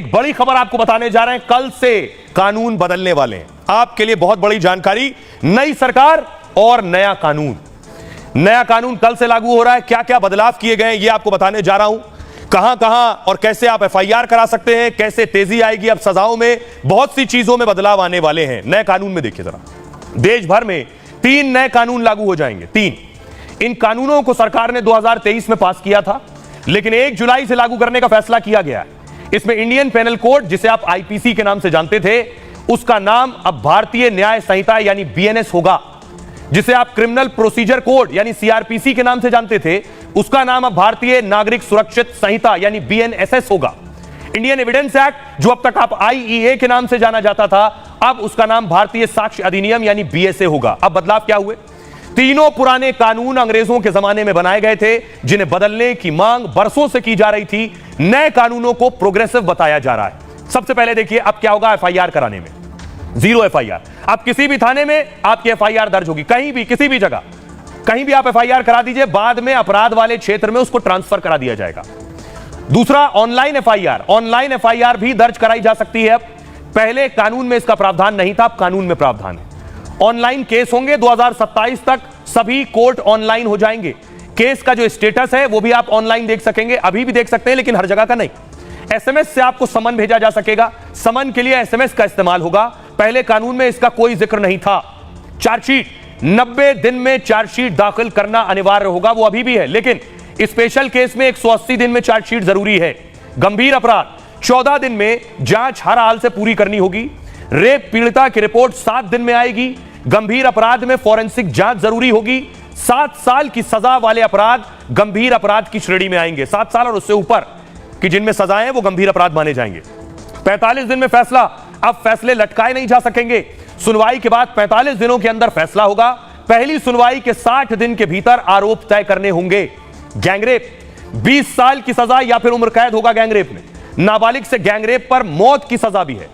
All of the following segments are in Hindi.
एक बड़ी खबर आपको बताने जा रहे हैं, कल से कानून बदलने वाले हैं। आपके लिए बहुत बड़ी जानकारी, नई सरकार और नया कानून। नया कानून कल से लागू हो रहा है। क्या क्या बदलाव किए गए ये आपको बताने जा रहा हूं। कहां कहां और कैसे आप एफआईआर करा सकते हैं, कैसे तेजी आएगी अब सजाओं में, बहुत सी चीजों में बदलाव आने वाले हैं नए कानून में। देखिए जरा, देश भर में 3 नए कानून लागू हो जाएंगे। 3 इन कानूनों को सरकार ने 2023 में पास किया था, लेकिन 1 जुलाई से लागू करने का फैसला किया गया है। इसमें इंडियन पेनल कोड, जिसे आप आईपीसी के नाम से जानते थे, उसका नाम अब भारतीय न्याय संहिता यानी बीएनएस होगा। जिसे आप क्रिमिनल प्रोसीजर कोड यानी सीआरपीसी के नाम से जानते थे, उसका नाम अब भारतीय नागरिक सुरक्षित संहिता यानी बीएनएसएस होगा। इंडियन एविडेंस एक्ट, जो अब तक आप आईईए के नाम से जाना जाता था, अब उसका नाम भारतीय साक्ष्य अधिनियम यानी बीएसए होगा। अब बदलाव क्या हुए? तीनों पुराने कानून अंग्रेजों के जमाने में बनाए गए थे, जिन्हें बदलने की मांग बरसों से की जा रही थी। नए कानूनों को प्रोग्रेसिव बताया जा रहा है। सबसे पहले देखिए अब क्या होगा एफआईआर कराने में। 0 एफआईआर। अब किसी भी थाने में आपकी एफआईआर दर्ज होगी, कहीं भी किसी भी जगह कहीं भी आप एफआईआर करा दीजिए, बाद में अपराध वाले क्षेत्र में उसको ट्रांसफर करा दिया जाएगा। दूसरा, ऑनलाइन एफआईआर। ऑनलाइन एफआईआर भी दर्ज कराई जा सकती है। अब पहले कानून में इसका प्रावधान नहीं था, अब कानून में प्रावधान है। ऑनलाइन केस होंगे। 2027 तक सभी कोर्ट ऑनलाइन हो जाएंगे। केस का जो स्टेटस है वो भी आप ऑनलाइन देख सकेंगे, अभी भी देख सकते हैं, लेकिन हर जगह का नहीं। एसएमएस से आपको समन भेजा जा सकेगा। समन के लिए एसएमएस का इस्तेमाल होगा। पहले कानून में इसका कोई जिक्र नहीं था। चार्जशीट, 90 दिन में चार्जशीट दाखिल करना अनिवार्य होगा, वो अभी भी है, लेकिन स्पेशल केस में 180 दिन में चार्जशीट जरूरी है। गंभीर अपराध 14 दिन में जांच हर हाल से पूरी करनी होगी। रेप पीड़िता की रिपोर्ट 7 दिन में आएगी। गंभीर अपराध में फॉरेंसिक जांच जरूरी होगी। 7 साल की सजा वाले अपराध गंभीर अपराध की श्रेणी में आएंगे। 7 साल और उससे ऊपर कि जिनमें सजाएं वो गंभीर अपराध माने जाएंगे। 45 दिन में फैसला। अब फैसले लटकाए नहीं जा सकेंगे। सुनवाई के बाद 45 दिनों के अंदर फैसला होगा। पहली सुनवाई के 60 दिन के भीतर आरोप तय करने होंगे। गैंगरेप, 20 साल की सजा या फिर उम्र कैद होगा गैंगरेप में। नाबालिग से गैंगरेप पर मौत की सजा भी है।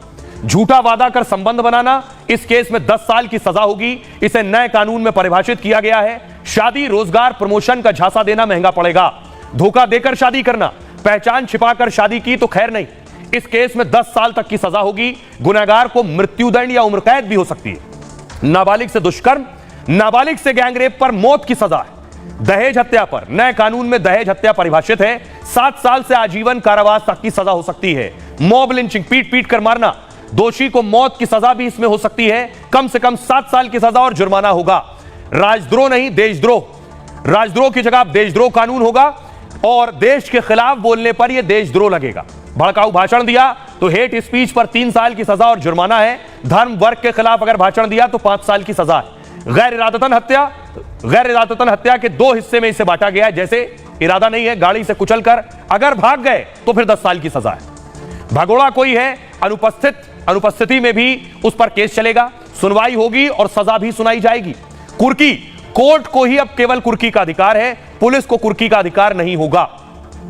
झूठा वादा कर संबंध बनाना, इस केस में 10 साल की सजा होगी। इसे नए कानून में परिभाषित किया गया है। शादी, रोजगार, प्रमोशन का झांसा देना महंगा पड़ेगा। धोखा देकर शादी करना, पहचान छिपाकर शादी की तो खैर नहीं, इस केस में 10 साल तक की सजा होगी। गुनहगार को मृत्युदंड या उम्र कैद भी हो सकती है। नाबालिग से दुष्कर्म, नाबालिग से गैंगरेप पर मौत की सजा है। दहेज हत्या पर नए कानून में दहेज हत्या परिभाषित है। 7 साल से आजीवन कारावास तक की सजा हो सकती है। मॉब लिंचिंग, पीट पीट कर मारना, दोषी को मौत की सजा भी इसमें हो सकती है। कम से कम 7 साल की सजा और जुर्माना होगा। राजद्रोह नहीं, देशद्रोह। राजद्रोह की जगह देशद्रोह कानून होगा और देश के खिलाफ बोलने पर यह देशद्रोह लगेगा। भड़काऊ भाषण दिया तो हेट स्पीच पर 3 साल की सजा और जुर्माना है। धर्म वर्ग के खिलाफ अगर भाषण दिया तो 5 साल की सजा है। गैर इरादतन हत्या, गैर इरादतन हत्या के 2 हिस्से में इसे बांटा गया है। जैसे इरादा नहीं है, गाड़ी से कुचलकर अगर भाग गए तो फिर 10 साल की सजा है। भगोड़ा कोई है, अनुपस्थिति में भी उस पर केस चलेगा, सुनवाई होगी और सजा भी सुनाई जाएगी। कुर्की, कोर्ट को ही अब केवल कुर्की का अधिकार है, पुलिस को कुर्की का अधिकार नहीं होगा।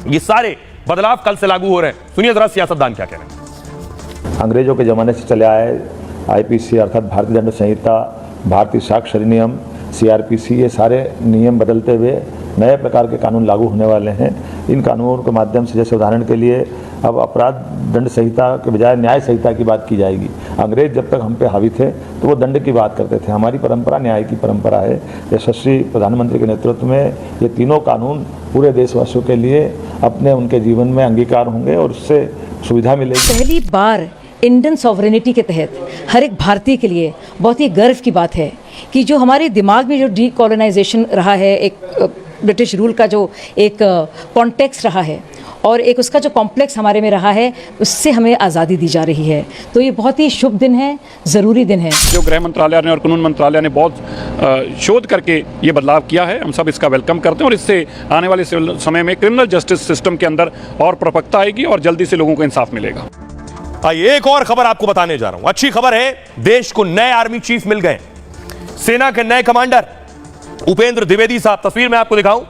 ये सारे बदलाव कल से लागू हो रहे हैं। सुनिए जरा सियासतदान क्या कह रहे हैं। अंग्रेजों के जमाने से चले आए आईपीसी अर्थात भारतीय दंड संहिता, भारतीय साक्ष्य अधिनियम, सीआरपीसी, ये सारे नियम बदलते हुए नए प्रकार के कानून लागू होने वाले हैं। इन कानूनों के माध्यम से, जैसे उदाहरण के लिए, अब अपराध दंड संहिता के बजाय न्याय संहिता की बात की जाएगी। अंग्रेज जब तक हम पे हावी थे तो वो दंड की बात करते थे। हमारी परंपरा न्याय की परंपरा है। यशस्वी प्रधानमंत्री के नेतृत्व में ये तीनों कानून पूरे देशवासियों के लिए अपने उनके जीवन में अंगीकार होंगे और उससे सुविधा मिलेगी। पहली बार इंडियन सॉवरेनिटी के तहत हर एक भारतीय के लिए बहुत ही गर्व की बात है कि जो हमारे दिमाग में जो डीकोलोनाइजेशन रहा है, एक ब्रिटिश रूल का जो एक कॉन्टेक्स्ट रहा है और एक उसका जो कॉम्प्लेक्स हमारे में रहा है, उससे हमें आज़ादी दी जा रही है। तो ये बहुत ही शुभ दिन है, ज़रूरी दिन है। जो गृह मंत्रालय ने और कानून मंत्रालय ने बहुत शोध करके ये बदलाव किया है, हम सब इसका वेलकम करते हैं और इससे आने वाले समय में क्रिमिनल जस्टिस सिस्टम के अंदर और प्रपक्ता आएगी और जल्दी से लोगों को इंसाफ मिलेगा। आइए एक और खबर आपको बताने जा रहा हूं। अच्छी खबर है, देश को नए आर्मी चीफ मिल गए। सेना के नए कमांडर उपेंद्र द्विवेदी साहब, तस्वीर में आपको दिखाऊं,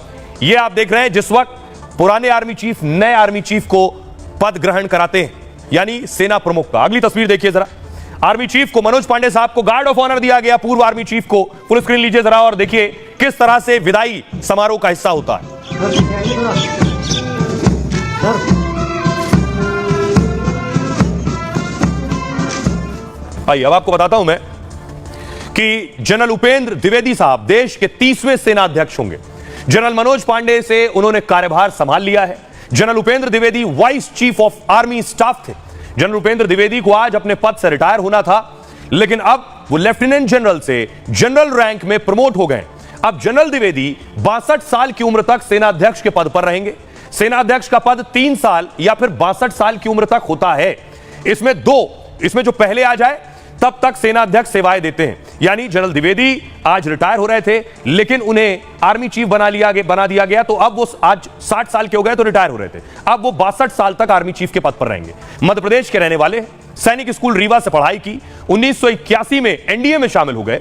ये आप देख रहे हैं जिस वक्त पुराने आर्मी चीफ नए आर्मी चीफ को पद ग्रहण कराते हैं, यानी सेना प्रमुख का। अगली तस्वीर देखिए जरा। आर्मी चीफ को मनोज पांडे साहब को गार्ड ऑफ ऑनर दिया गया, पूर्व आर्मी चीफ को। फुल स्क्रीन लीजिए जरा और देखिए किस तरह से विदाई समारोह का हिस्सा होता है। आइए अब आपको बताता हूं मैं कि जनरल उपेंद्र द्विवेदी साहब देश के 30वें सेना अध्यक्ष होंगे। जनरल मनोज पांडे से उन्होंने कार्यभार संभाल लिया है। General Upendra Dwivedi vice chief of army staff थे। जनरल उपेंद्र द्विवेदी को आज अपने पद से रिटायर होना था, लेकिन अब वो लेफ्टिनेंट जनरल से जनरल रैंक में प्रमोट हो गए। अब जनरल द्विवेदी 62 साल की उम्र तक सेनाध्यक्ष के पद पर रहेंगे। सेनाध्यक्ष का पद 3 साल या फिर 62 साल की उम्र तक होता है। इसमें जो पहले आ जाए तब तक सेनाध्यक्ष सेवाएं देते हैं। यानी जनरल द्विवेदी आज रिटायर हो रहे थे, लेकिन उन्हें आर्मी चीफ बना दिया गया, तो अब वो आज 60 साल के हो गए तो रिटायर हो रहे थे, अब वो 62 साल तक आर्मी चीफ के पद पर रहेंगे। मध्य प्रदेश के रहने वाले, सैनिक स्कूल रीवा से पढ़ाई की, 1981 में एनडीए में शामिल हो गए।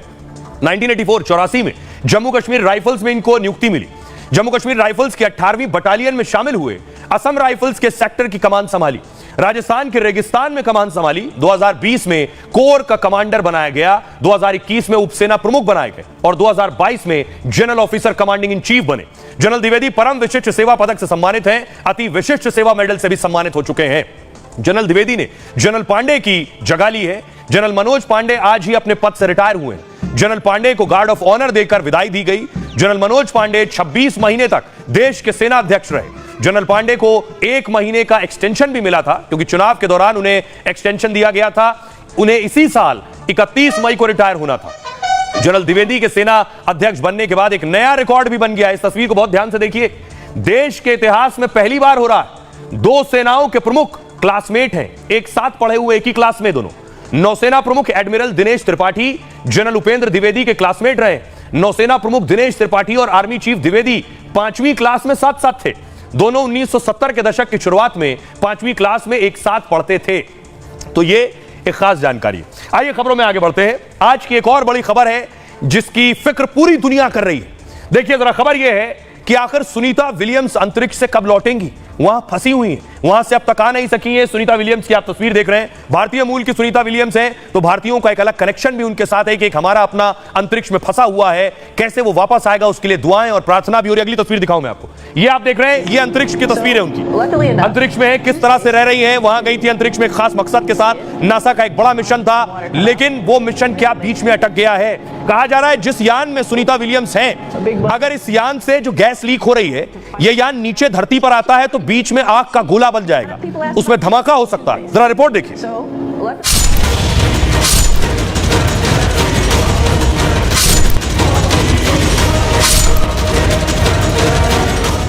1984 में जम्मू कश्मीर राइफल्स में इनको नियुक्ति मिली। जम्मू कश्मीर राइफल्स की 18वीं बटालियन में शामिल हुए। असम राइफल्स के सेक्टर की कमान संभाली। राजस्थान के रेगिस्तान में कमान संभाली। 2020 में कोर का कमांडर बनाया गया। 2021 में उपसेना प्रमुख बनाए गए और 2022 में general officer commanding in chief बने। जनरल द्विवेदी परम विशिष्ट सेवा पदक से सम्मानित हैं। अति विशिष्ट सेवा मेडल से भी सम्मानित हो चुके हैं। जनरल द्विवेदी ने जनरल पांडे की जगह ली है। जनरल मनोज पांडे आज ही अपने पद से रिटायर हुए हैं। जनरल पांडे को गार्ड ऑफ ऑनर देकर विदाई दी गई। जनरल मनोज पांडे 26 महीने तक देश के सेना अध्यक्ष रहे। जनरल पांडे को 1 महीने का एक्सटेंशन भी मिला था, क्योंकि चुनाव के दौरान उन्हें एक्सटेंशन दिया गया था। उन्हें इसी साल 31 मई को रिटायर होना था। जनरल द्विवेदी के सेना अध्यक्ष बनने के बाद एक नया रिकॉर्ड भी बन गया। इस तस्वीर को बहुत ध्यान से देखिए। देश के इतिहास में पहली बार हो रहा है 2 सेनाओं के प्रमुख क्लासमेट हैं, एक साथ पढ़े हुए, एक ही क्लास में दोनों। नौसेना प्रमुख एडमिरल दिनेश त्रिपाठी जनरल उपेंद्र द्विवेदी के क्लासमेट रहे। नौसेना प्रमुख दिनेश त्रिपाठी और आर्मी चीफ द्विवेदी 5वीं क्लास में साथ साथ थे। दोनों 1970 के दशक की शुरुआत में 5वीं क्लास में एक साथ पढ़ते थे। तो ये एक खास जानकारी है। आइए खबरों में आगे बढ़ते हैं। आज की एक और बड़ी खबर है जिसकी फिक्र पूरी दुनिया कर रही है। देखिए जरा, खबर यह है कि आखिर सुनीता विलियम्स अंतरिक्ष से कब लौटेंगी। वहां फंसी हुई हैं, वहां से अब तक आ नहीं सकी है। सुनीता विलियम्स की आप तस्वीर देख रहे हैं। भारतीय मूल की सुनीता विलियम्स हैं, तो भारतीयों का एक अलग कनेक्शन भी उनके साथ है कि एक हमारा अपना अंतरिक्ष में फंसा हुआ है, कैसे वो वापस आएगा उसके लिए दुआएं और प्रार्थना भी हो रही है। अगली तस्वीर दिखाऊं मैं आपको। ये आप देख रहे हैं, ये अंतरिक्ष की तस्वीर है उनकी। अंतरिक्ष में है, किस तरह से रह रही है। वहां गई थी अंतरिक्ष में खास मकसद के साथ। नासा का एक बड़ा मिशन था, लेकिन वो मिशन क्या बीच में अटक गया है। कहा जा रहा है जिस यान में सुनीता विलियम्स हैं, अगर इस यान से जो गैस लीक हो रही है, ये यान नीचे धरती पर आता है तो बीच में आग का गोला बन जाएगा, उसमें धमाका हो सकता है। जरा रिपोर्ट देखिए।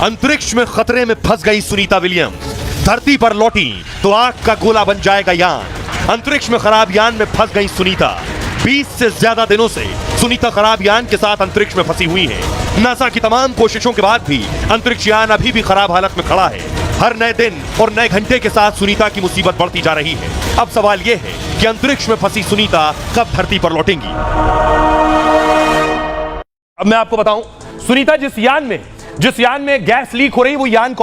अंतरिक्ष में खतरे में फंस गई सुनीता विलियम्स, धरती पर लौटी तो आग का गोला बन जाएगा यान। अंतरिक्ष में खराब यान में फंस गई सुनीता। 20 से ज्यादा दिनों से सुनीता खराब यान के साथ अंतरिक्ष में फंसी हुई है। नासा की तमाम कोशिशों के बाद भी अंतरिक्ष यान अभी भी खराब हालत में खड़ा है। हर नए दिन और नए घंटे के साथ सुनीता की मुसीबत बढ़ती जा रही है। अब सवाल यह है कि अंतरिक्ष में फंसी सुनीता कब धरती पर लौटेंगी। अब मैं आपको बताऊं, सुनीता जिस यान में गैस लीक हो रही है, वो यान